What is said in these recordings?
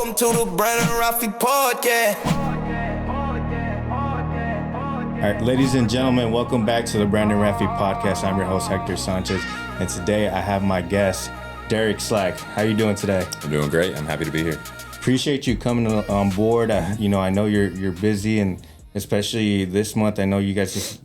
Welcome to the Brandon Rafi podcast. All right, ladies and gentlemen, welcome back to the Brandon Rafi podcast. I'm your host, Hector Sanchez, and today I have my guest, Derek Slack. How are you doing today? I'm doing great. I'm happy to be here. Appreciate you coming on board. I know you're busy, and especially this month, I know you guys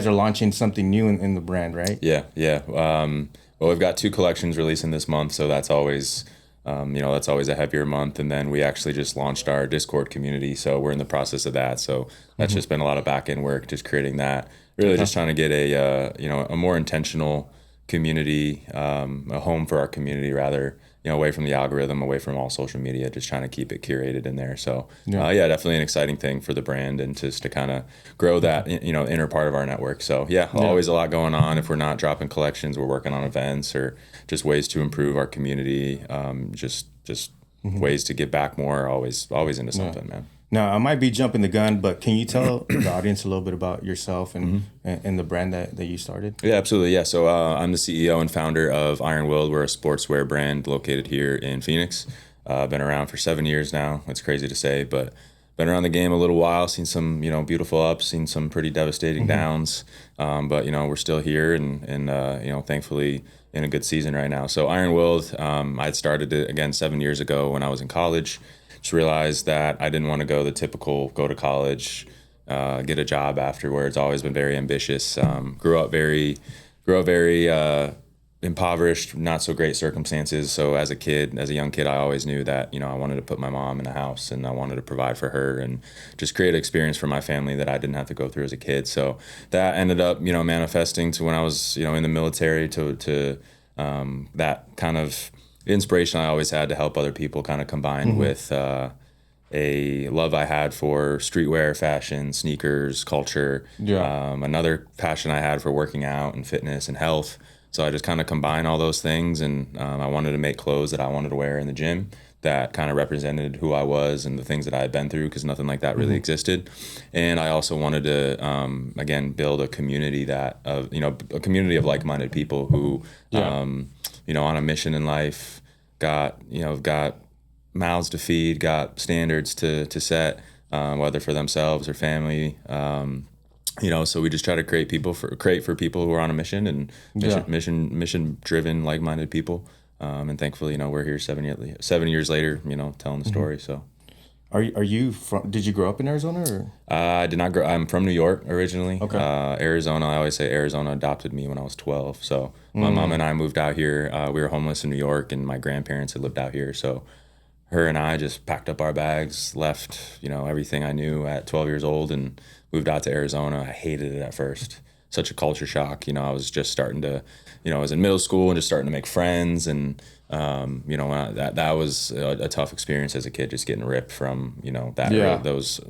are launching something new in the brand, right? Yeah. Well, we've got 2 collections releasing this month, so that's always a heavier month. And then we actually just launched our Discord community, so we're in the process of that. So that's just been a lot of back end work, just creating that. Really, just trying to get a more intentional community, a home for our community, rather. Away from the algorithm, away from all social media, just trying to keep it curated in there. So, definitely an exciting thing for the brand, and just to kind of grow that, inner part of our network. So, always a lot going on. If we're not dropping collections, we're working on events or just ways to improve our community, just ways to give back more. Always into something, man. Now, I might be jumping the gun, but can you tell the audience a little bit about yourself and the brand that you started? Yeah, absolutely. Yeah. So I'm the CEO and founder of Ironwilled. We're a sportswear brand located here in Phoenix. Been around for 7 years now. It's crazy to say, but been around the game a little while, seen some, beautiful ups, seen some pretty devastating downs. But we're still here and thankfully in a good season right now. So Ironwilled, I started it again 7 years ago when I was in college. Just realized that I didn't want to go the typical go to college, get a job afterwards. Always been very ambitious. Grew up very impoverished, not so great circumstances. So as a young kid, I always knew that, I wanted to put my mom in a house and I wanted to provide for her and just create an experience for my family that I didn't have to go through as a kid. So that ended up, manifesting to when I was, in the military to that kind of inspiration I always had to help other people, kind of combined with a love I had for streetwear, fashion, sneakers, culture. Another passion I had for working out and fitness and health. So I just kind of combined all those things, and I wanted to make clothes that I wanted to wear in the gym that kind of represented who I was and the things that I had been through, because nothing like that really existed. And I also wanted to, again, build a community a community of like-minded people who, on a mission in life, got mouths to feed, got standards to set, whether for themselves or family. So we just try to create for people who are on a mission and mission driven, like-minded people. And thankfully, we're here 7 years later, telling the story. So, are you from? Did you grow up in Arizona? Or? I did not grow. I'm from New York originally. Okay. Arizona. I always say Arizona adopted me when I was 12. So my mom and I moved out here. We were homeless in New York, and my grandparents had lived out here. So her and I just packed up our bags, left everything I knew at 12 years old, and moved out to Arizona. I hated it at first. Such a culture shock. I was just starting to, I was in middle school and just starting to make friends, and that was a tough experience as a kid, just getting ripped from those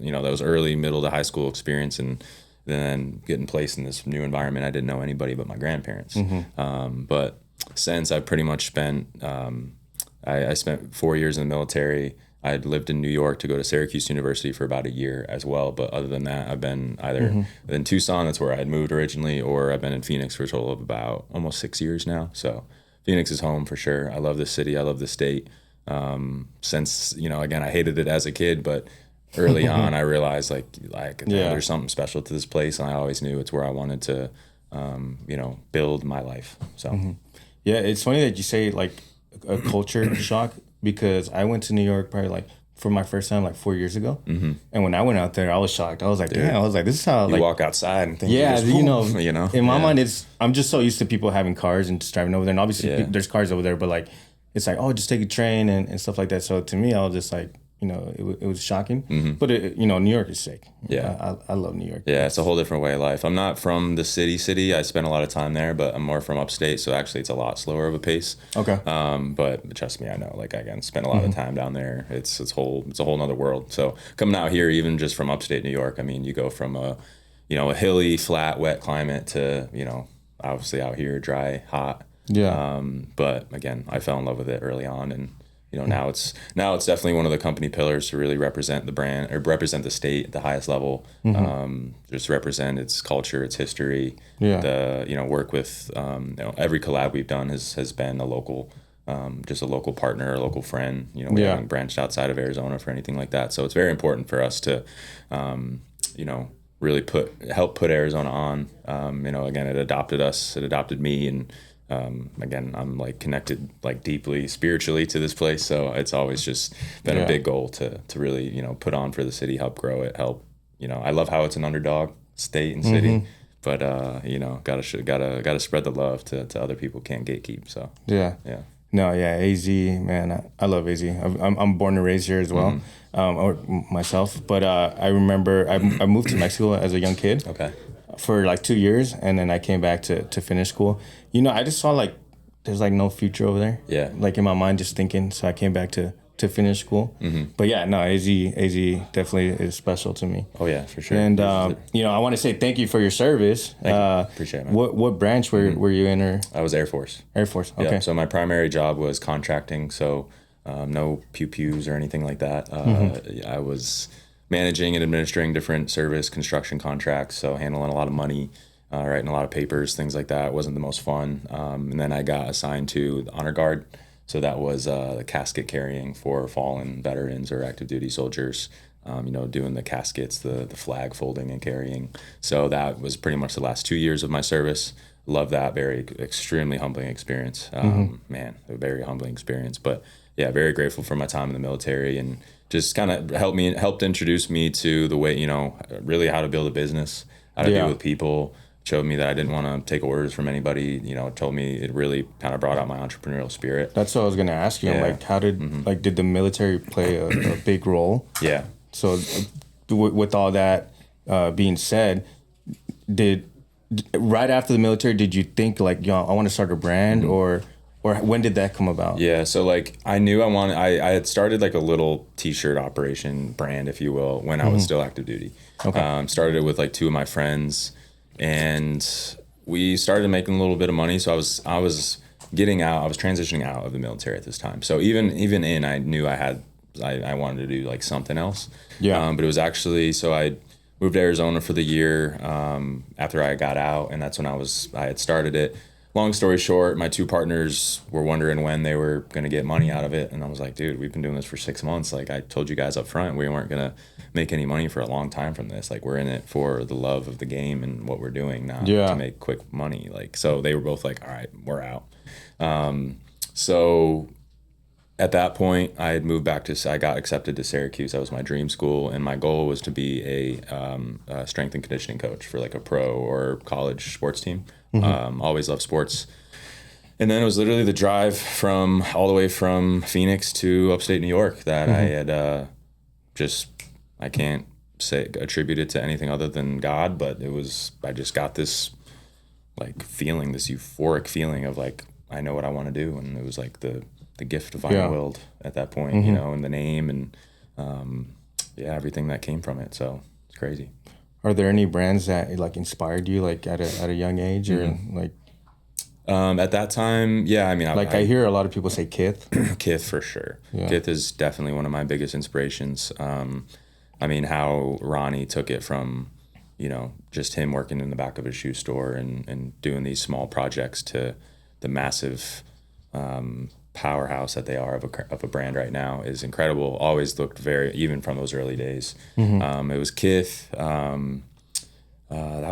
early middle to high school experience, and then getting placed in this new environment. I didn't know anybody but my grandparents. But since I've pretty much spent I spent 4 years in the military. I had lived in New York to go to Syracuse University for about a year as well. But other than that, I've been either in Tucson, that's where I had moved originally, or I've been in Phoenix for a total of about almost 6 years now. So Phoenix is home for sure. I love this city. I love the state. Since, again, I hated it as a kid, but early on I realized there's something special to this place. And I always knew it's where I wanted to, build my life. So, Yeah, it's funny that you say like a culture shock, because I went to New York probably for my first time 4 years ago. And when I went out there, I was shocked. I was like, damn, this is how you walk outside and think in my mind, I'm just so used to people having cars and just driving over there. And obviously there's cars over there, but it's like, oh, just take a train and stuff like that. So to me, I was just like, it was shocking. But New York is sick. Yeah, I love New York. Yeah, it's a whole different way of life. I'm not from the city. I spent a lot of time there, but I'm more from upstate, so actually it's a lot slower of a pace. Okay. But trust me, I know. Again, spent a lot of time down there. It's a whole nother world. So coming out here, even just from upstate New York, I mean, you go from a hilly, flat, wet climate to obviously out here, dry, hot. Yeah. But again, I fell in love with it early on, and now it's definitely one of the company pillars to really represent the brand or represent the state at the highest level. Just represent its culture, its history. Work with every collab we've done has been a local just a local partner, a local friend. You know, we haven't branched outside of Arizona for anything like that. So it's very important for us to, you know, really help put Arizona on. You know, again, it adopted me, and again, I'm like connected like deeply spiritually to this place. So it's always just been a big goal to really, you know, put on for the city, help grow it, help, you know, I love how it's an underdog state and city, but you know, gotta spread the love to other people, can't gatekeep. So yeah. No, yeah, AZ, man, I love AZ. I'm born and raised here as well, or myself. But I remember I moved to Mexico as a young kid. Okay. For like 2 years, and then I came back to finish school. You know, I just saw like there's like no future over there. Yeah. Like in my mind, just thinking. So I came back to finish school. But yeah, no, AZ definitely is special to me. Oh yeah, for sure. And you know, I want to say thank you for your service. Appreciate it, man. What branch were you in? Or I was Air Force. Air Force. Okay. Yeah, so my primary job was contracting. So no pews or anything like that. I was managing and administering different service construction contracts. So handling a lot of money, writing a lot of papers, things like that. It wasn't the most fun. And then I got assigned to the Honor Guard. So that was the casket carrying for fallen veterans or active duty soldiers, you know, doing the caskets, the flag folding and carrying. So that was pretty much the last 2 years of my service. Love that. Very extremely humbling experience. Man, a very humbling experience. But yeah, very grateful for my time in the military, and just kind of helped introduce me to the way, you know, really how to build a business, how to deal with people. Showed me that I didn't want to take orders from anybody. You know, told me it really kind of brought out my entrepreneurial spirit. That's what I was gonna ask you. Like, how did did the military play a big role? Yeah. So, with all that being said, right after the military, did you think like, yo, I want to start a brand, or when did that come about? Yeah, so like I knew I had started like a little t-shirt operation brand, if you will, when I was still active duty. Okay. Started it with like 2 of my friends, and we started making a little bit of money. So I was getting out, I was transitioning out of the military at this time. So even I knew I wanted to do like something else. Yeah. But it was actually, so I moved to Arizona for the year after I got out, and that's when I had started it. Long story short, my 2 partners were wondering when they were going to get money out of it. And I was like, dude, we've been doing this for 6 months. Like I told you guys up front, we weren't going to make any money for a long time from this. Like we're in it for the love of the game and what we're doing, not to make quick money. Like, so they were both like, all right, we're out. So at that point I had moved back I got accepted to Syracuse. That was my dream school. And my goal was to be a strength and conditioning coach for like a pro or college sports team. Always loved sports. And then it was literally the drive all the way from Phoenix to upstate New York that I had I can't attribute it to anything other than God, but I just got this like feeling, this euphoric feeling of like, I know what I want to do. And it was like the gift of ironwilled at that point, you know, and the name and everything that came from it. So it's crazy. Are there any brands that like inspired you like at a young age, or like? At that time, yeah. I mean, I hear a lot of people say Kith. Kith for sure. Yeah. Kith is definitely one of my biggest inspirations. I mean, how Ronnie took it from, you know, just him working in the back of his shoe store and doing these small projects to the massive powerhouse that they are of a brand right now is incredible. Always looked even from those early days. It was Kith. That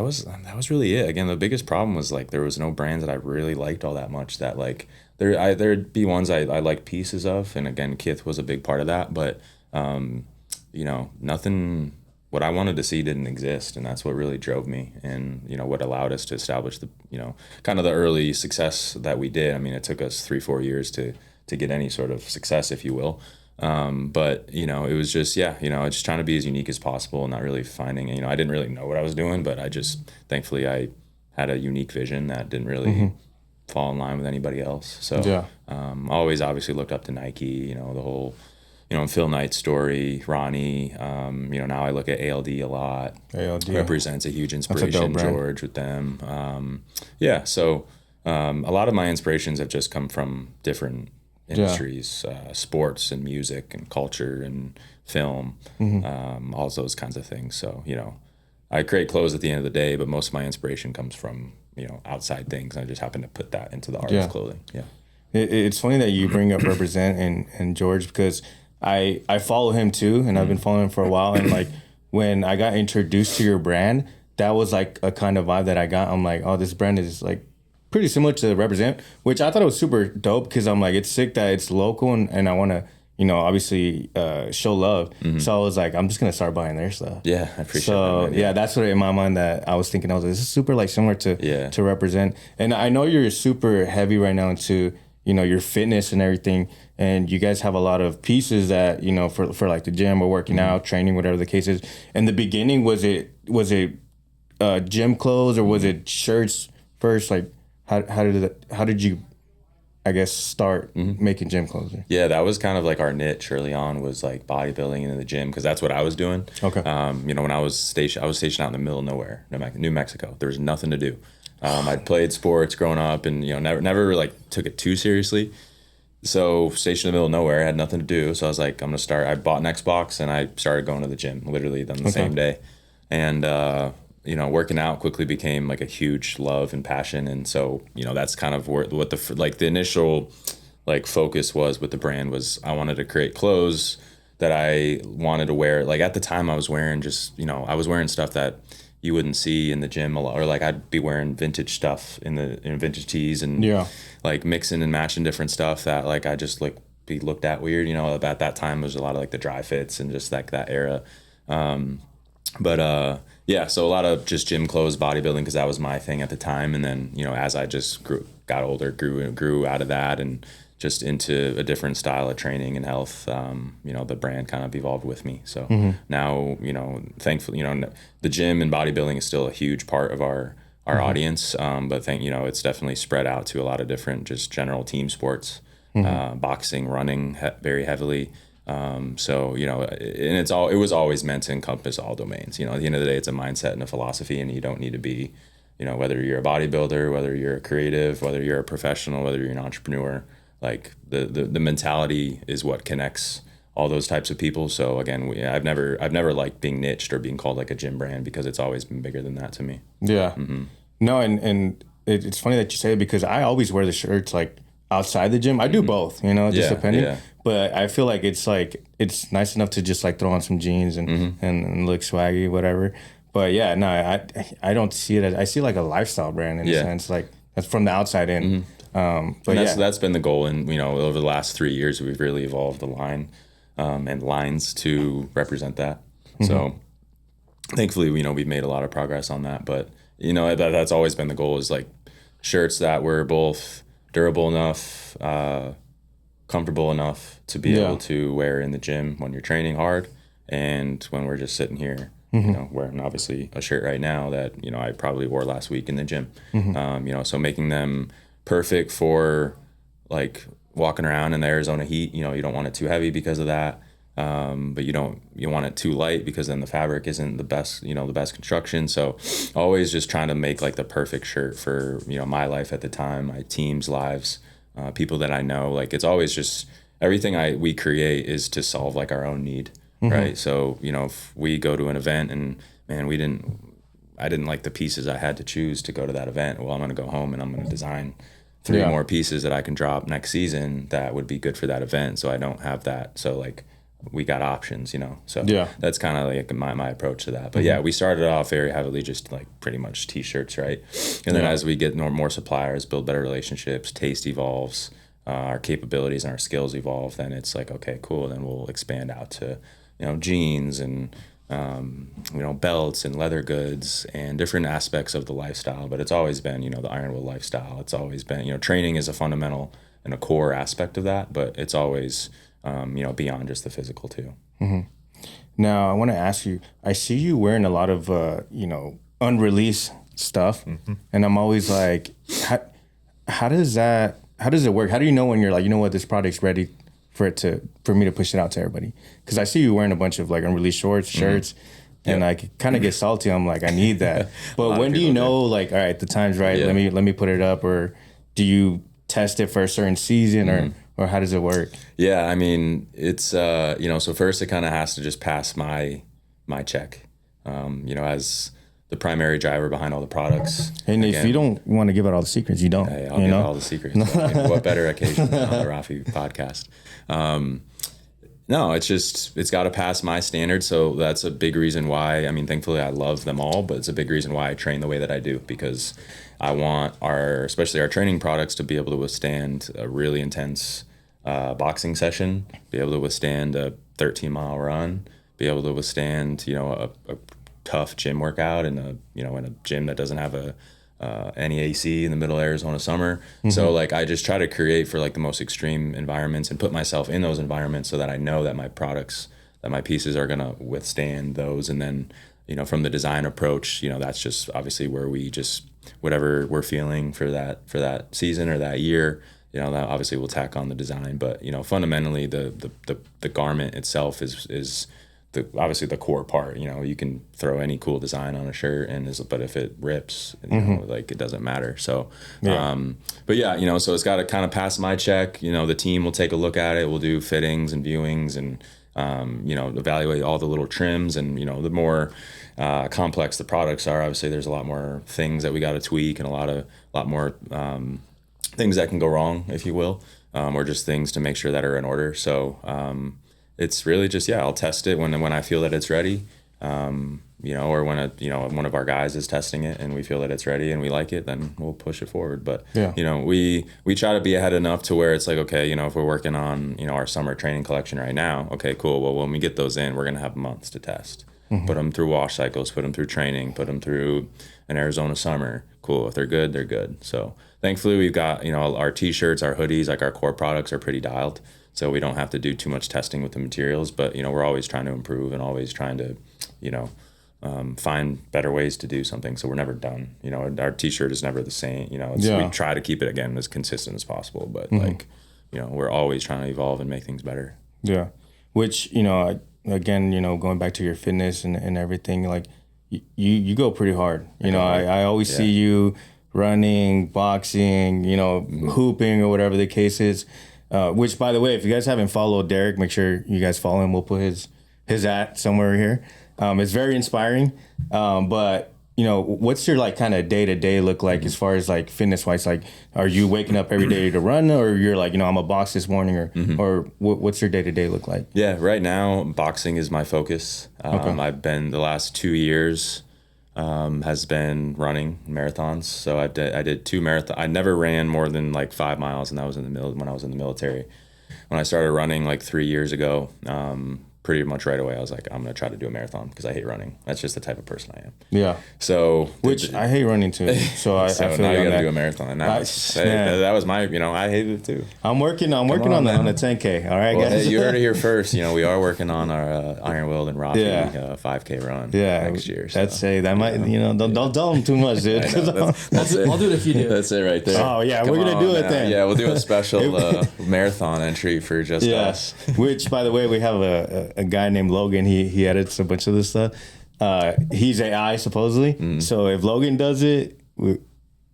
was really it. Again, the biggest problem was like there was no brands that I really liked all that much. That like there'd be ones I liked pieces of, and again, Kith was a big part of that. But you know, nothing. What I wanted to see didn't exist, and that's what really drove me, and you know what allowed us to establish the, you know, kind of the early success that we did. I mean, it took us 3-4 years to get any sort of success, if you will. But you know, it was just, you know, just trying to be as unique as possible, not really finding, you know, I didn't really know what I was doing, but I just, thankfully I had a unique vision that didn't really fall in line with anybody else. So, always obviously looked up to Nike, you know, the whole, you know, Phil Knight's story, Ronnie, you know, now I look at ALD a lot. ALD represents a huge inspiration, George with them. So, a lot of my inspirations have just come from different industries, sports and music and culture and film, all those kinds of things. So, you know, I create clothes at the end of the day, but most of my inspiration comes from, you know, outside things. I just happen to put that into the art of clothing. It's funny that you bring up represent and George, because I follow him too, and I've been following him for a while. And like when I got introduced to your brand, that was like a kind of vibe that I got. I'm like, oh, this brand is like pretty similar to represent, which I thought it was super dope, because I'm like, it's sick that it's local, and I want to, you know, obviously show love. So I was like, I'm just gonna start buying their stuff. Yeah, I appreciate so that. Man. Yeah, that's what in my mind that I was thinking. I was like, this is super like similar to represent. And I know you're super heavy right now into, you know, your fitness and everything, and you guys have a lot of pieces that, you know, for like the gym or working out, training, whatever the case is. In the beginning, was it gym clothes, or was it shirts first? Like how did you, I guess, start making gym clothes? Yeah, that was kind of like our niche early on, was like bodybuilding in the gym, because that's what I was doing. Okay. You know, when I was stationed out in the middle of nowhere, New Mexico. There was nothing to do. I'd played sports growing up, and, you know, never like took it too seriously. So stationed in the middle of nowhere, I had nothing to do. So I was like, I'm gonna start. I bought an Xbox and I started going to the gym literally on the same day. And you know, working out quickly became like a huge love and passion. And so, you know, that's kind of what the initial like focus was with the brand, was I wanted to create clothes that I wanted to wear. Like at the time I was wearing just, you know, I was wearing stuff that you wouldn't see in the gym a lot, or like I'd be wearing vintage stuff in vintage tees, and like mixing and matching different stuff that like I just like be looked at weird, you know. At that time there was a lot of like the dry fits and just like that era. Yeah, so a lot of just gym clothes, bodybuilding, because that was my thing at the time. And then, you know, as I just got older, grew out of that and just into a different style of training and health, you know, the brand kind of evolved with me. So now, you know, thankfully, you know, the gym and bodybuilding is still a huge part of our audience. But you know, it's definitely spread out to a lot of different just general team sports, boxing, running very heavily. So, you know, and it was always meant to encompass all domains. You know, at the end of the day, it's a mindset and a philosophy, and you don't need to be, you know, whether you're a bodybuilder, whether you're a creative, whether you're a professional, whether you're an entrepreneur, like the mentality is what connects all those types of people. So again, I've never liked being niched or being called like a gym brand, because it's always been bigger than that to me. Yeah. No, and it's funny that you say it, because I always wear the shirts like outside the gym. I do both, you know, just depending. Yeah. But I feel like it's nice enough to just like throw on some jeans and look swaggy, whatever. But yeah, no, I don't see it as, I see like a lifestyle brand in a sense, like that's from the outside in. But that's been the goal. And, you know, over the last 3 years, we've really evolved the line and lines to represent that. So thankfully, you know, we've made a lot of progress on that. But, you know, that's always been the goal, is like shirts that were both durable enough, comfortable enough to be able to wear in the gym when you're training hard, and when we're just sitting here, you know, wearing obviously a shirt right now that, you know, I probably wore last week in the gym. You know, so making them perfect for like walking around in the Arizona heat. You know, you don't want it too heavy because of that, but you want it too light, because then the fabric isn't the best, you know, the best construction. So always just trying to make like the perfect shirt for, you know, my life at the time, my team's lives, people that I know. Like it's always just everything we create is to solve like our own need, right? So, you know, if we go to an event and man, I didn't like the pieces I had to choose to go to that event. Well, I'm going to go home and I'm going to design 3 more pieces that I can drop next season that would be good for that event. So I don't have that. So like we got options, you know? So that's kind of like my approach to that. But yeah, we started off very heavily, just like pretty much t-shirts, right? And then as we get more suppliers, build better relationships, taste evolves, our capabilities and our skills evolve, then it's like, okay, cool. Then we'll expand out to, you know, jeans and, you know, belts and leather goods and different aspects of the lifestyle. But it's always been, you know, the ironwilled lifestyle. It's always been, you know, training is a fundamental and a core aspect of that, but it's always, you know, beyond just the physical too. Now, I want to ask you, I see you wearing a lot of, you know, unreleased stuff. And I'm always like, how does it work? How do you know when you're like, you know what, this product's ready for me to push it out to everybody? Because I see you wearing a bunch of like unreleased shirts, and I kind of get salty. I'm like, I need that. But when do you know, like, all right, the time's right, let me put it up? Or do you test it for a certain season, or how does it work? Yeah, I mean, it's, you know, so first it kind of has to just pass my check. You know, as the primary driver behind all the products. And if you don't want to give out all the secrets, you don't. Hey, I'll give out all the secrets. What better occasion than on the Rafi podcast? No, it's got to pass my standards. So that's a big reason why, I mean, thankfully I love them all, but it's a big reason why I train the way that I do, because I want especially our training products to be able to withstand a really intense boxing session, be able to withstand a 13-mile run, be able to withstand, a tough gym workout in a gym that doesn't have any AC in the middle of Arizona summer. Mm-hmm. So like I just try to create for like the most extreme environments and put myself in those environments so that I know that my products, that my pieces are gonna withstand those. And then, from the design approach, that's just obviously where we just, whatever we're feeling for that season or that year, that obviously we'll tack on the design. But fundamentally the garment itself is obviously the core part. You can throw any cool design on a shirt but if it rips, like it doesn't matter. So but yeah, so it's got to kind of pass my check. The team will take a look at it, we'll do fittings and viewings and evaluate all the little trims. And the more complex the products are, obviously there's a lot more things that we got to tweak and a lot more things that can go wrong, if you will, or just things to make sure that are in order. So it's really just, I'll test it when I feel that it's ready, or when one of our guys is testing it and we feel that it's ready and we like it, then we'll push it forward. But we try to be ahead enough to where it's like, okay, if we're working on our summer training collection right now, okay, cool. Well, when we get those in, we're gonna have months to test. Mm-hmm. Put them through wash cycles, put them through training, put them through an Arizona summer. Cool. If they're good, they're good. So thankfully we've got our t-shirts, our hoodies, like our core products are pretty dialed. So we don't have to do too much testing with the materials, but we're always trying to improve and always trying to, find better ways to do something. So we're never done. Our t-shirt is never the same. We try to keep it again as consistent as possible, but we're always trying to evolve and make things better. Yeah, which again, going back to your fitness and everything, like you go pretty hard. I always see you running, boxing, hooping or whatever the case is. Which, by the way, if you guys haven't followed Derek, make sure you guys follow him. We'll put his at somewhere here. It's very inspiring. But what's your like kind of day to day look like as far as like fitness wise? Like, are you waking up every day to run, or you're like, I'm a box this morning, or what's your day to day look like? Yeah, right now boxing is my focus. Okay. I've been the last 2 years. Has been running marathons. So I did 2 marathons. I never ran more than like 5 miles, and that was when I was in the military. When I started running like 3 years ago, pretty much right away I was like, I'm gonna try to do a marathon because I hate running. That's just the type of person I am. Yeah. So I hate running too. So I feel now you gotta that. do a marathon. And that was my I hated it too. I'm working on the 10K. All right, well, guys. Hey, you heard it here first. We are working on our ironwilled and Rafi 5K run next year. So. That might don't tell them too much, dude. I'll do it if you do. That's it right there. Oh yeah, we're gonna do it then. Yeah, we'll do a special marathon entry for just us. Which, by the way, we have a guy named Logan. He edits a bunch of this stuff. He's AI supposedly. So if Logan does it, we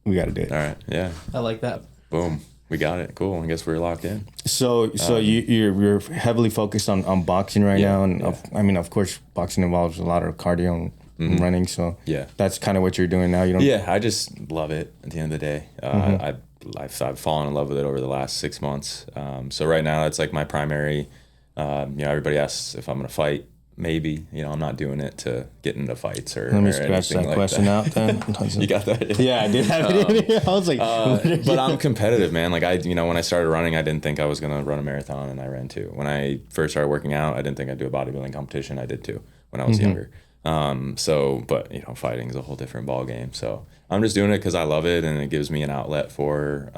got to do it. All right. Yeah. I like that. Boom. We got it. Cool. I guess we're locked in. So you're heavily focused on boxing right now, and of course, boxing involves a lot of cardio and running. So that's kind of what you're doing now. I just love it. At the end of the day, I've fallen in love with it over the last 6 months. So right now, it's like my primary. Everybody asks if I'm going to fight. Maybe, I'm not doing it to get into fights or. Let me scratch that question out then. You got that? Yeah, I did have it in here. I was like, but I'm competitive, man. Like when I started running, I didn't think I was going to run a marathon, and I ran 2. When I first started working out, I didn't think I'd do a bodybuilding competition. I did 2 when I was younger. But fighting is a whole different ball game. So I'm just doing it because I love it, and it gives me an outlet for,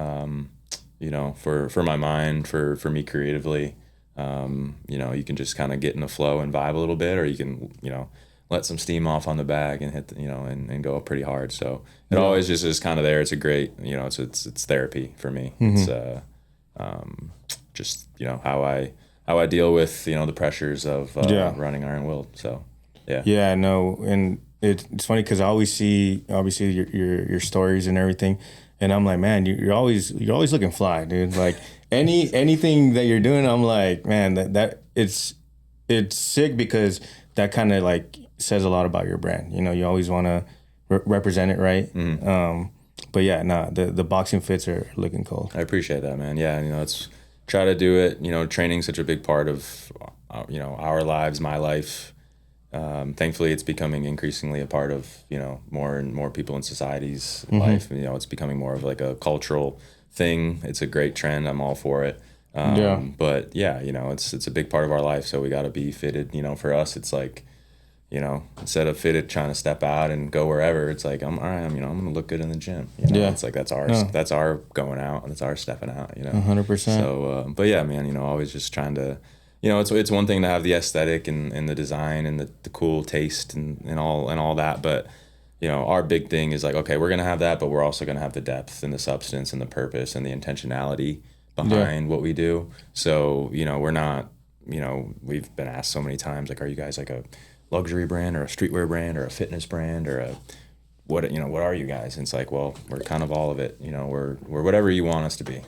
for my mind, for me creatively. You can just kind of get in the flow and vibe a little bit, or you can, let some steam off on the bag and hit, and go pretty hard. So it always just is kind of there. It's a great, it's therapy for me. It's just how I deal with the pressures of running ironwilled. So yeah, no, and it's funny because I always see obviously your stories and everything, and I'm like, man, you're always looking fly, dude. Like anything that you're doing, I'm like, man, that it's sick because that kind of like says a lot about your brand. You always want to represent it right. But yeah, the boxing fits are looking cold. I appreciate that, man. Yeah, it's try to do it. Training's such a big part of our lives, my life. Thankfully, it's becoming increasingly a part of more and more people in society's life. It's becoming more of like a cultural thing. It's a great trend. I'm all for it. But yeah, it's a big part of our life. So we got to be fitted. For us, it's like, instead of fitted trying to step out and go wherever, it's like I'm all right. I'm going to look good in the gym. It's like that's our going out and that's our stepping out. 100%. So, but yeah, man. Always just trying to. It's one thing to have the aesthetic and the design and the cool taste and all that, but our big thing is like, okay, we're gonna have that, but we're also gonna have the depth and the substance and the purpose and the intentionality behind what we do. So we're not, we've been asked so many times, like, are you guys like a luxury brand or a streetwear brand or a fitness brand or a what are you guys? And it's like, well, we're kind of all of it. We're whatever you want us to be.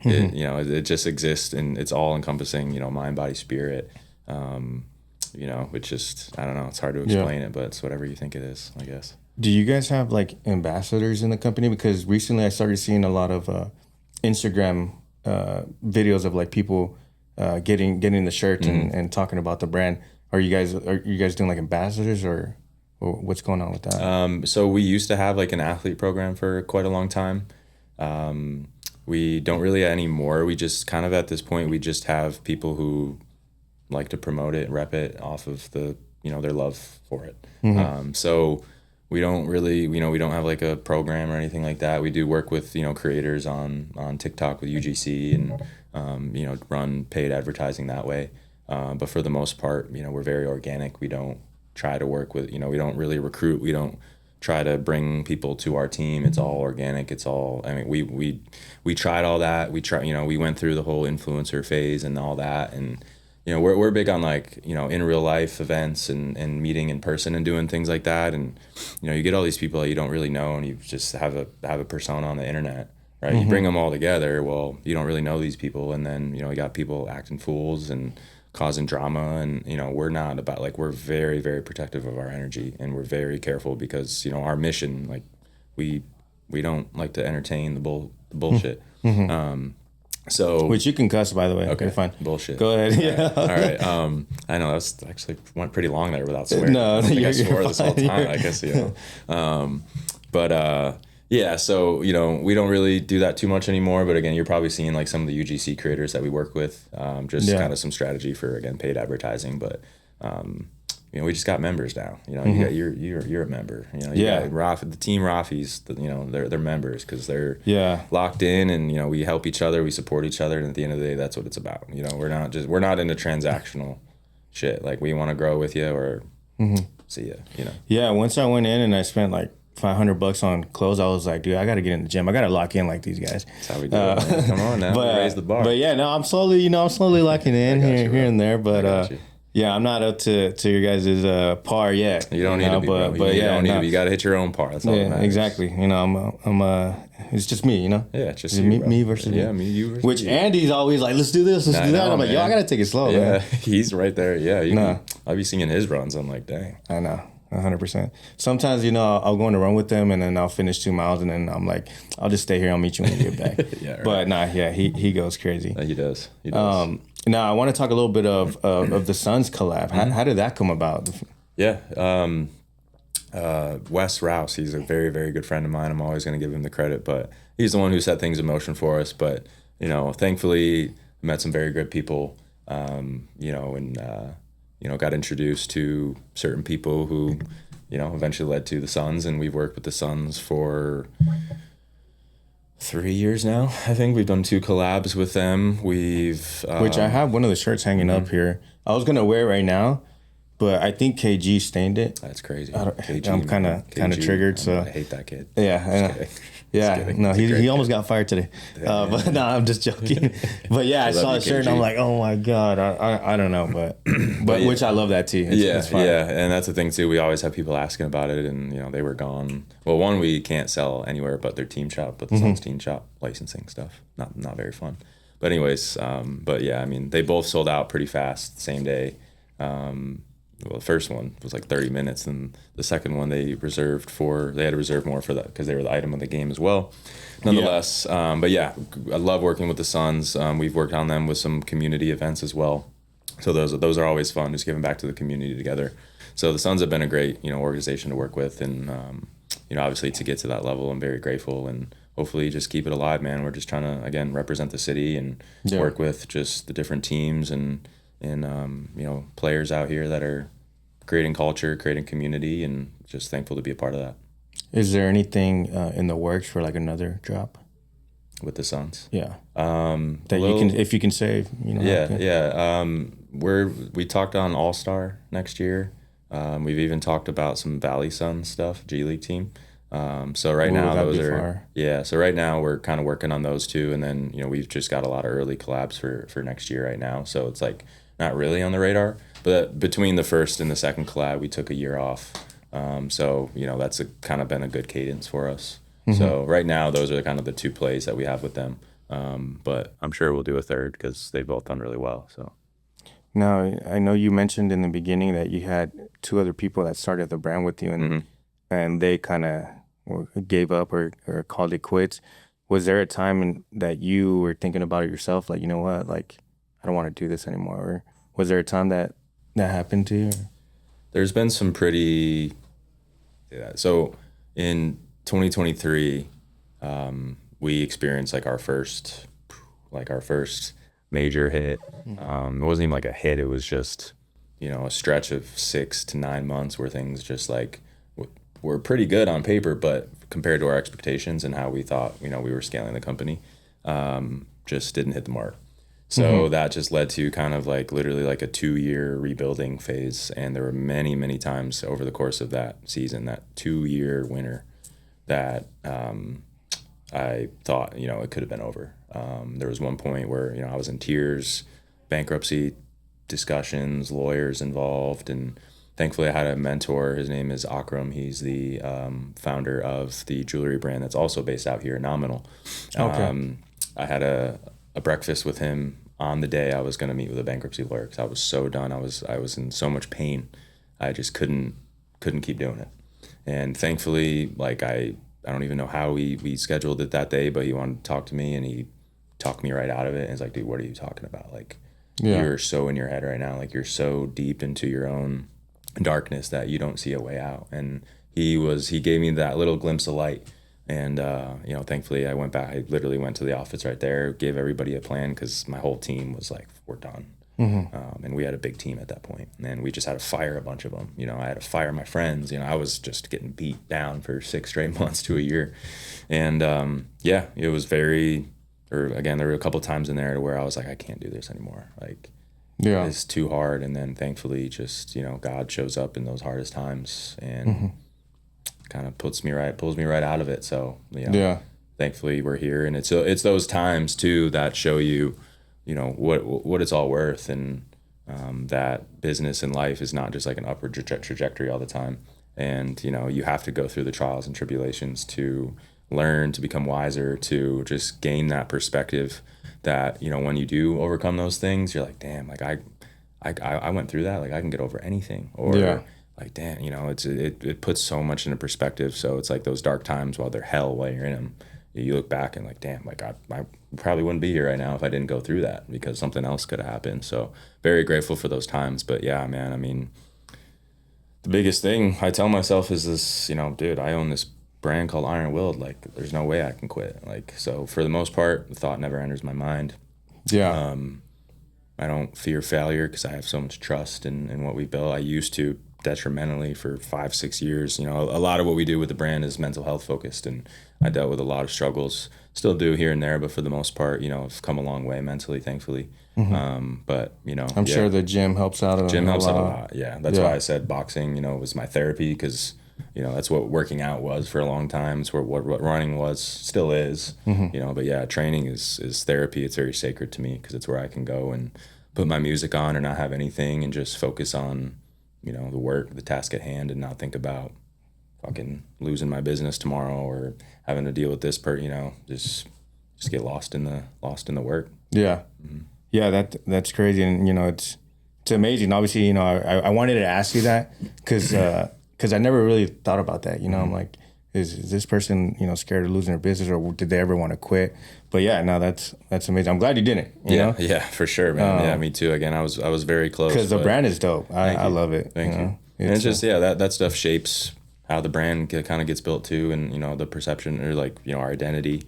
It just exists and it's all encompassing, mind, body, spirit. Which just, I don't know, it's hard to explain it, but it's whatever you think it is, I guess. Do you guys have like ambassadors in the company? Because recently I started seeing a lot of Instagram videos of like people getting the shirt and talking about the brand. Are you guys doing like ambassadors or what's going on with that? So we used to have like an athlete program for quite a long time. We don't really anymore. We just kind of at this point, we just have people who like to promote it, rep it off of the, their love for it. So we don't really, we don't have like a program or anything like that. We do work with, creators on TikTok with UGC and, run paid advertising that way. But for the most part, we're very organic. We don't try to work with, we don't really recruit. We don't try to bring people to our team. It's all organic. It's all, I mean, we tried all that. We went through the whole influencer phase and all that. And, we're big on like, in real life events and meeting in person and doing things like that. And, you get all these people that you don't really know and you just have a persona on the internet, right? You bring them all together. Well, you don't really know these people. And then, you got people acting fools and causing drama. And, we're not about like, we're very, very protective of our energy and we're very careful because, our mission, like we don't like to entertain the bullshit. So which you can cuss, by the way. Okay, you're fine. Bullshit. Go ahead. Yeah. All right. I know that was actually went pretty long there without swearing. No, I think I swore this whole time. I guess yeah. So we don't really do that too much anymore. But again, you're probably seeing like some of the UGC creators that we work with. Kind of some strategy for again paid advertising, but. We just got members now. You got you're a member. You got Rafi, the team Rafi's. They're members because they're locked in, and we help each other, we support each other, and at the end of the day, that's what it's about. We're not into transactional shit. Like we want to grow with you or see ya. Yeah. Once I went in and I spent like $500 on clothes, I was like, dude, I got to get in the gym. I got to lock in like these guys. That's how we do it. Man. Come on now, raise the bar. But yeah, no, I'm slowly locking in here and there, but. Yeah, I'm not up to your guys' par yet. You don't need to be, bro. You got to hit your own par. That's all that matters. Exactly. I'm it's just me, Yeah, it's just me versus you. Yeah, me, you versus Which you. Andy's always like, let's do this, let's do that. I'm like, yo, I got to take it slow, man. He's right there. Yeah, I'll be seeing his runs. I'm like, dang. I know. 100%. Sometimes, I'll go on a run with them and then I'll finish 2 miles and then I'm like, I'll just stay here. I'll meet you when you get back. Right. But he goes crazy. He does. Now I want to talk a little bit of the Suns collab. How did that come about? Yeah. Wes Rouse, he's a very, very good friend of mine. I'm always going to give him the credit, but he's the one who set things in motion for us. But, thankfully met some very good people, and got introduced to certain people who, eventually led to the Suns, and we've worked with the Suns for 3 years now. I think we've done 2 collabs with them. Which I have one of the shirts hanging up here. I was gonna wear it right now, but I think KG stained it. That's crazy. KG, I'm kind of triggered. So I hate that kid. Yeah. Yeah, no, he almost got fired today. But no, I'm just joking. But yeah, I saw the shirt and I'm like, oh my God, I don't know, but which I love that too. It's fine. And that's the thing too. We always have people asking about it, and they were gone. Well, one, we can't sell anywhere but their team shop, but the Suns team shop licensing stuff, not very fun. But anyways, but yeah, I mean, they both sold out pretty fast, same day. well, the first one was like 30 minutes, and the second one they had to reserve more for that because they were the item of the game as well. Nonetheless, but yeah, I love working with the Suns. We've worked on them with some community events as well. So those are always fun, just giving back to the community together. So the Suns have been a great, organization to work with, and obviously to get to that level, I'm very grateful, and hopefully just keep it alive, man. We're just trying to, again, represent the city and work with just the different teams and players out here that are creating culture, creating community, and just thankful to be a part of that. Is there anything in the works for like another drop with the Suns? Yeah. You can, if you can say, we talked on All-Star next year. We've even talked about some Valley Suns stuff, G League team. So right now those are So right now we're kind of working on those two, and then we've just got a lot of early collabs for next year right now. So it's like not really on the radar, but between the first and the second collab, we took a year off. So that's kind of been a good cadence for us. Mm-hmm. So right now those are kind of the two plays that we have with them. But I'm sure we'll do a third because they've both done really well. So. Now, I know you mentioned in the beginning that you had two other people that started the brand with you, and they kind of gave up or called it quits. Was there a time that you were thinking about it yourself, like, you know what, like, I don't want to do this anymore? Or was there a time that happened to you? There's been some pretty... So in 2023, we experienced our first major hit. It wasn't even like a hit. It was just, a stretch of 6 to 9 months where things just were pretty good on paper, but compared to our expectations and how we thought, we were scaling the company, just didn't hit the mark. So that just led to kind of literally a 2-year rebuilding phase. And there were many, many times over the course of that season, that 2-year winter, that I thought, it could have been over. There was one point where, I was in tears, bankruptcy discussions, lawyers involved, and thankfully I had a mentor. His name is Akram. He's the founder of the jewelry brand that's also based out here, Nominal. Okay. I had a breakfast with him on the day I was going to meet with a bankruptcy lawyer because I was so done. I was in so much pain. I just couldn't keep doing it. And thankfully, I don't even know how we scheduled it that day, but he wanted to talk to me, and he talked me right out of it. And he's like, dude, what are you talking about? You're so in your head right now. You're so deep into your own darkness that you don't see a way out. And he gave me that little glimpse of light. And, thankfully I went back. I literally went to the office right there, gave everybody a plan because my whole team was we're done. Mm-hmm. And we had a big team at that point, and we just had to fire a bunch of them. I had to fire my friends. I was just getting beat down for 6 straight months to a year. And, it was again, there were a couple times in there where I was like, I can't do this anymore. It's too hard. And then thankfully just, God shows up in those hardest times and kind of pulls me right out of it. So, thankfully we're here. And it's those times too that show you, what it's all worth, and that business and life is not just an upward trajectory all the time. And, you have to go through the trials and tribulations to learn, to become wiser, to just gain that perspective that, when you do overcome those things, you're like, damn, I went through that. I can get over anything. Or damn, it puts so much into perspective. So it's those dark times while they're hell while you're in them. You look back and damn, I probably wouldn't be here right now if I didn't go through that, because something else could have happened. So very grateful for those times. But yeah, man, I mean, the biggest thing I tell myself is this, dude, I own this brand called ironwilled. There's no way I can quit. So for the most part, the thought never enters my mind. Yeah. I don't fear failure because I have so much trust in what we built. I used to detrimentally for 5-6 years. A lot of what we do with the brand is mental health focused, and I dealt with a lot of struggles, still do here and there, but for the most part, I've come a long way mentally, thankfully. But I'm sure the gym helps out a lot. Gym helps out a lot. Yeah. That's why I said boxing, was my therapy, because that's what working out was for a long time. It's what running was, still is. But yeah, training is therapy. It's very sacred to me because it's where I can go and put my music on or not have anything and just focus on the work, the task at hand, and not think about fucking losing my business tomorrow or having to deal with this just get lost in the work. Yeah. Yeah, that's crazy. And it's amazing. Obviously, you know, I wanted to ask you that because I never really thought about that. You know, I'm like, is this person, you know, scared of losing their business, or did they ever want to quit? But yeah, no, that's amazing. I'm glad you didn't. You know? Yeah, for sure, man. Yeah, me too. Again, I was very close because the brand is dope. I love it. Thank you. And it's just that stuff shapes how the brand kind of gets built too, and you know, the perception, or like, you know, our identity.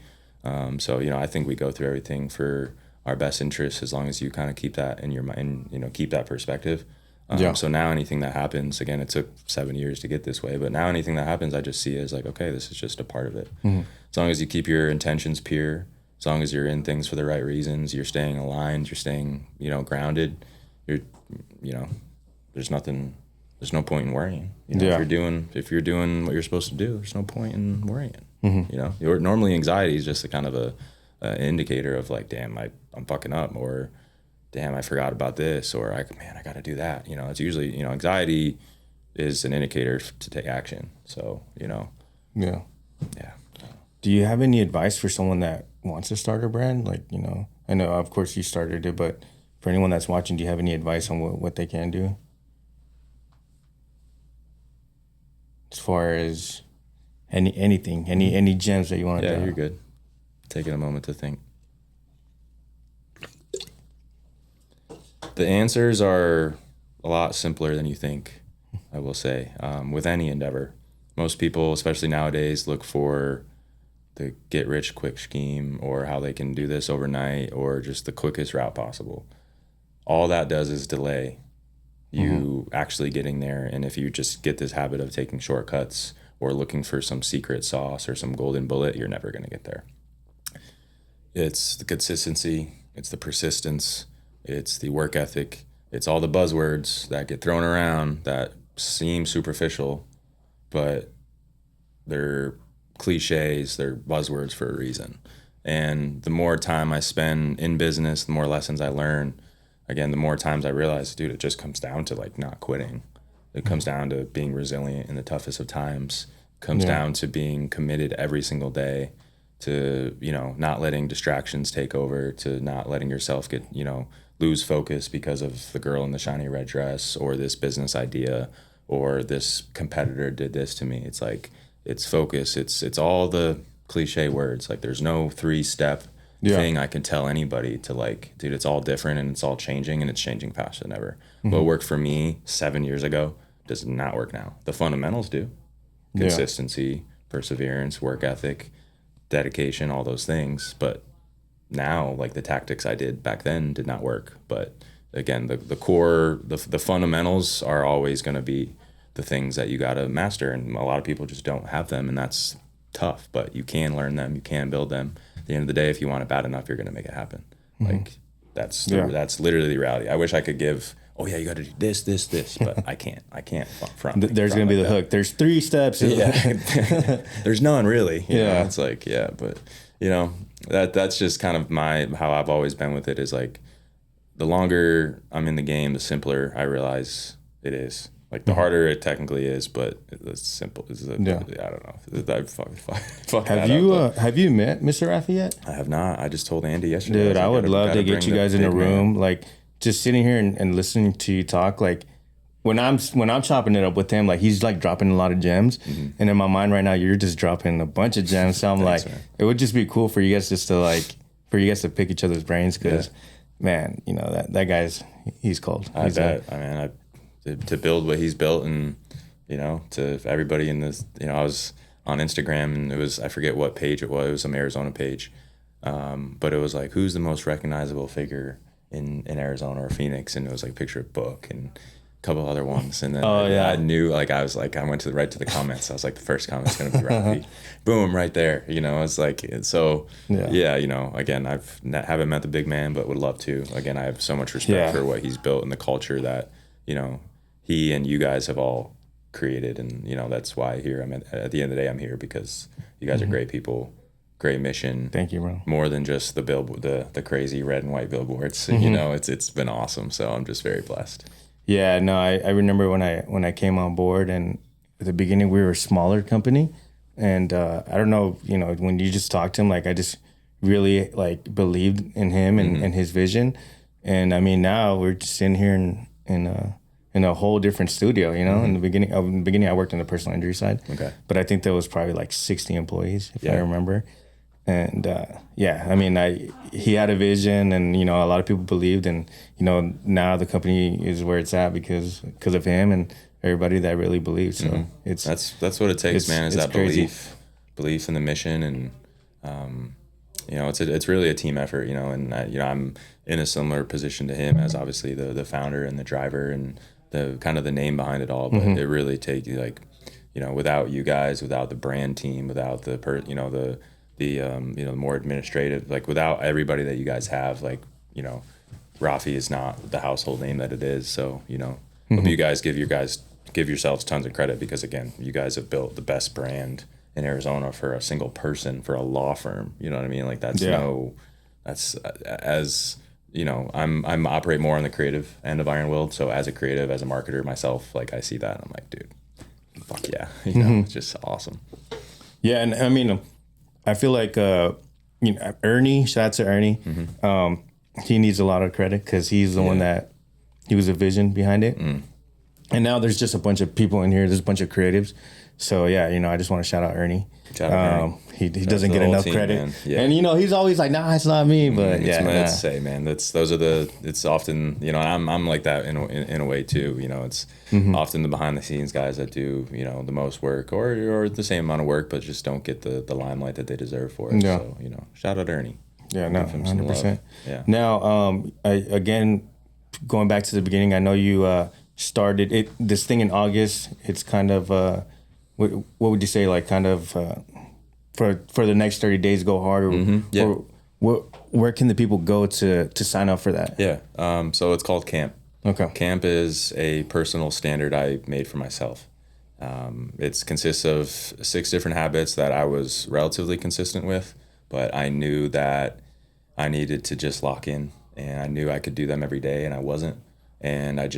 So you know, I think we go through everything for our best interests, as long as you kind of keep that in your mind, you know, keep that perspective. So now anything that happens, again, it took 7 years to get this way, but now anything that happens, I just see as like, okay, this is just a part of it. As long as you keep your intentions pure, as long as you're in things for the right reasons, you're staying aligned, you're staying, you know, grounded, you know, there's no point in worrying. You know, if you're doing what you're supposed to do, there's no point in worrying. You know, normally anxiety is just a kind of an indicator of like, damn, I'm fucking up, or damn, I forgot about this, or I got to do that. You know, it's usually, you know, anxiety is an indicator to take action. So, you know. Yeah. Do you have any advice for someone that wants to start a brand? Like, you know, I know, of course, you started it, but for anyone that's watching, do you have any advice on what they can do? As far as anything, any gems that you want to Yeah, you're good. Taking a moment to think. The answers are a lot simpler than you think, I will say, with any endeavor. Most people, especially nowadays, look for the get-rich-quick scheme, or how they can do this overnight, or just the quickest route possible. All that does is delay you actually getting there. And if you just get this habit of taking shortcuts or looking for some secret sauce or some golden bullet, you're never going to get there. It's the consistency, it's the persistence, it's the work ethic, it's all the buzzwords that get thrown around that seem superficial, but they're cliches, they're buzzwords for a reason. And the more time I spend in business, the more lessons I learn. Again, the more times I realize, dude, it just comes down to like not quitting. It comes down to being resilient in the toughest of times. It comes down to being committed every single day, to, you know, not letting distractions take over, to not letting yourself get, you know, lose focus because of the girl in the shiny red dress, or this business idea, or this competitor did this to me. It's like, it's focus. It's all the cliche words. Like, there's no 3-step thing I can tell anybody to, like, dude, it's all different, and it's all changing, and it's changing faster than ever. What worked for me 7 years ago does not work now. The fundamentals do. Consistency, perseverance, work ethic, dedication, all those things. But now, like, the tactics I did back then did not work. But again, the core, the fundamentals are always going to be the things that you got to master. And a lot of people just don't have them, and that's tough, but you can learn them, you can build them. At the end of the day, if you want it bad enough, you're going to make it happen. Like, that's literally the reality. I wish I could give, oh yeah, you got to do this, but I can't. There's going to be the hook. There's 3 steps. There's none really. You know? It's like, but you know, that's just kind of how I've always been with it, is like, the longer I'm in the game, the simpler I realize it is. Like, the harder it technically is, but it's simple. I don't know. Fuck Have you met Mr. Rafi yet? I have not. I just told Andy yesterday. Dude, I would love to get you guys in a room, like, just sitting here and listening to you talk. Like, when I'm chopping it up with him, like, he's like dropping a lot of gems, and in my mind right now, you're just dropping a bunch of gems. So I'm like, man. It would just be cool for you guys for you guys to pick each other's brains, because, man, you know, that guy's, he's cold. I bet. To build what he's built, and, you know, to everybody in this, you know, I was on Instagram, and it was, I forget what page it was some Arizona page, but it was like, who's the most recognizable figure in Arizona or Phoenix, and it was like a picture of Book and a couple other ones, and then I knew, like, I went right to the comments. I was like, the first comment's gonna be Rafi. Boom, right there. You know, it's like, so you know, again, haven't met the big man, but would love to. Again, I have so much respect for what he's built and the culture that, you know, he and you guys have all created, and, you know, that's why at the end of the day, I'm here, because you guys are great people, great mission. Thank you, bro. More than just the crazy red and white billboards. You know, it's been awesome. So I'm just very blessed. Yeah, no, I remember when I came on board, and at the beginning we were a smaller company, and I don't know, you know, when you just talked to him, like, I just really, like, believed in him and his vision. And I mean, now we're just sitting here, and in a whole different studio, you know. In the beginning, I worked on the personal injury side. Okay. But I think there was probably like 60 employees, if I remember. And I mean, he had a vision, and you know, a lot of people believed, and you know, now the company is where it's at because of him and everybody that really believes. So that's what it takes, man. Is that crazy. belief in the mission, and you know, it's really a team effort, you know. And you know, I'm in a similar position to him as obviously the founder and the driver and the kind of the name behind it all. But it really takes, like, you know, without you guys, without the brand team, without the more administrative, like without everybody that you guys have, like, you know, Rafi is not the household name that it is. So, you know, hope you guys give yourselves tons of credit, because again, you guys have built the best brand in Arizona for a single person, for a law firm. You know what I mean? Like that's as you know, I'm operate more on the creative end of ironwilled. So as a creative, as a marketer myself, like I see that and I'm like, dude, fuck yeah. You know, it's just awesome. Yeah. And I mean, I feel like, you know, Ernie, shout out to Ernie. He needs a lot of credit because he's the one that, he was a vision behind it. And now there's just a bunch of people in here. There's a bunch of creatives. So yeah, you know, I just want to shout out Ernie. He doesn't get enough credit, and you know, he's always like, nah, it's not me. But man, it's often, you know, I'm like that in a way too. You know, it's often the behind the scenes guys that do, you know, the most work or the same amount of work, but just don't get the limelight that they deserve for it. So, you know, shout out Ernie. Yeah, no, 100%. Yeah. Now, again, going back to the beginning, I know you started this thing in August. It's kind of what would you say, like kind of for the next 30 days go hard, or where can the people go to sign up for that? Yeah. So it's called Camp. Okay. Camp is a personal standard I made for myself. It consists of 6 different habits that I was relatively consistent with, but I knew that I needed to just lock in, and I knew I could do them every day, and I wasn't. And I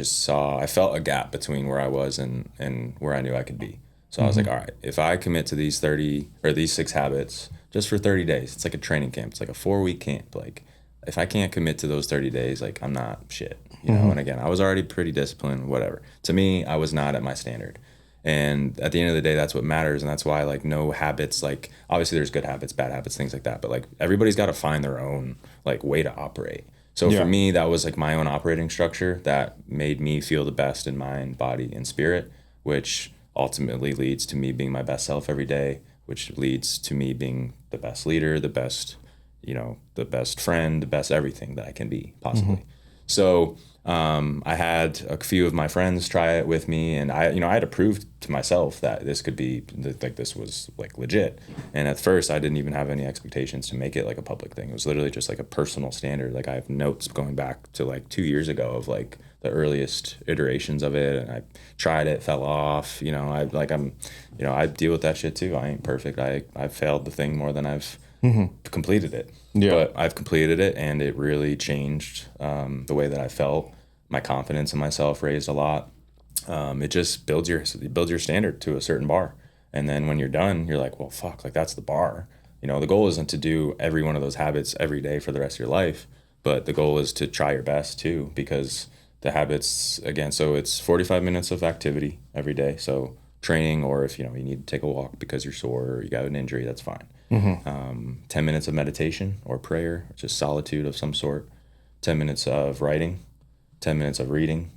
felt a gap between where I was and where I knew I could be. So I was like, all right, if I commit to these 6 habits just for 30 days, it's like a training camp. It's like a 4-week camp. Like if I can't commit to those 30 days, like I'm not shit, you know? And again, I was already pretty disciplined, whatever. To me, I was not at my standard. And at the end of the day, that's what matters. And that's why, like, no habits, like obviously there's good habits, bad habits, things like that. But like everybody's got to find their own like way to operate. So for me, that was like my own operating structure that made me feel the best in mind, body, and spirit, which ultimately leads to me being my best self every day, which leads to me being the best leader, the best, you know, the best friend, the best everything that I can be possibly. So I had a few of my friends try it with me, and I had to prove to myself that this could be like, this was like legit. And at first I didn't even have any expectations to make it like a public thing. It was literally just like a personal standard. Like I have notes going back to like 2 years ago of like the earliest iterations of it, and I tried it, fell off, you know. I deal with that shit too. I ain't perfect. I've failed the thing more than I've completed it. But I've completed it, and it really changed the way that I felt. My confidence in myself raised a lot. It just builds your standard to a certain bar, and then when you're done, you're like, well, fuck, like that's the bar. You know, the goal isn't to do every one of those habits every day for the rest of your life, but the goal is to try your best too, because the habits, again, so it's 45 minutes of activity every day. So training, or if you need to take a walk because you're sore or you got an injury, that's fine. 10 minutes of meditation or prayer, just solitude of some sort. 10 minutes of writing, 10 minutes of reading,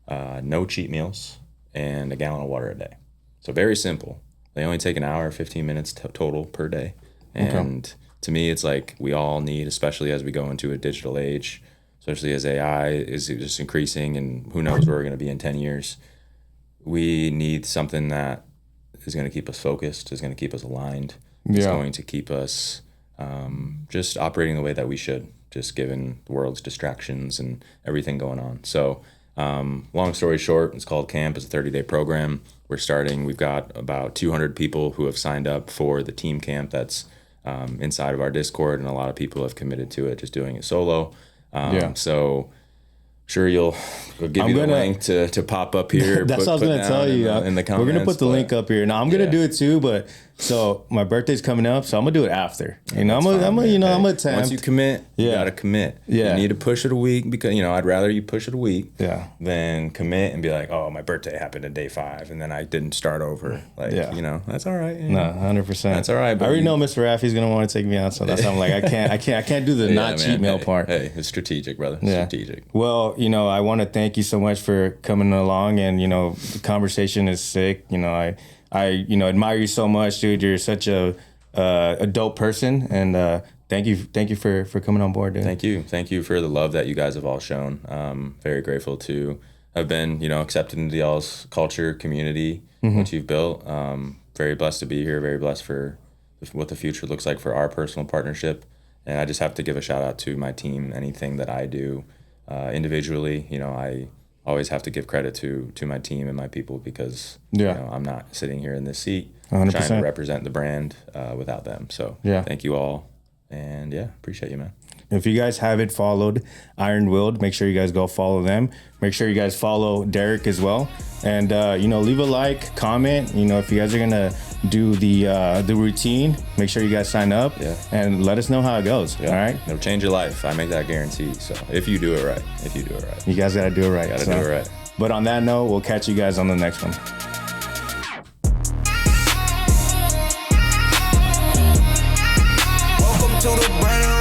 no cheat meals, and a gallon of water a day. So very simple. They only take an hour, 15 minutes total per day. And to me, it's like we all need, especially as we go into a digital age, especially as AI is just increasing, and who knows where we're going to be in 10 years. We need something that is going to keep us focused, is going to keep us aligned, is going to keep us just operating the way that we should, just given the world's distractions and everything going on. So long story short, it's called Camp. It's a 30-day program. We've got about 200 people who have signed up for the team camp that's inside of our Discord, and a lot of people have committed to it, just doing it solo. So Sure, we'll give you the link to pop up here. That's what I was going to tell you. In the comments. We're going to put the link up here. Now, I'm going to do it too, but so my birthday's coming up, so I'm going to do it after. I'm going to attempt. Once you commit, you got to commit. Yeah. You need to push it a week because, I'd rather you push it a week than commit and be like, oh, my birthday happened in day 5 and then I didn't start over. That's all right. No, 100%. That's all right. I already know Mr. Rafi's going to want to take me out, so that's why I'm like, I can't do the not cheat meal part. Hey, it's strategic, brother. Strategic. Well, I want to thank you so much for coming along, and the conversation is sick. I admire you so much, dude. You're such a dope person, and thank you for coming on board, dude. Thank you for the love that you guys have all shown. Very grateful to have been accepted into y'all's culture, community, what you've built. Very blessed to be here. Very blessed for what the future looks like for our personal partnership. And I just have to give a shout out to my team. Anything that I do individually, I always have to give credit to my team and my people because I'm not sitting here in this seat 100%. Trying to represent the brand without them. So thank you all, and appreciate you, man. If you guys haven't followed Ironwilled, make sure you guys go follow them. Make sure you guys follow Derek as well, and leave a like, comment. If you guys are gonna do the routine, make sure you guys sign up and let us know how it goes. All right, it'll change your life. I make that guarantee. So if you do it right, you guys gotta do it right. Do it right. But on that note, we'll catch you guys on the next one. Welcome to the brand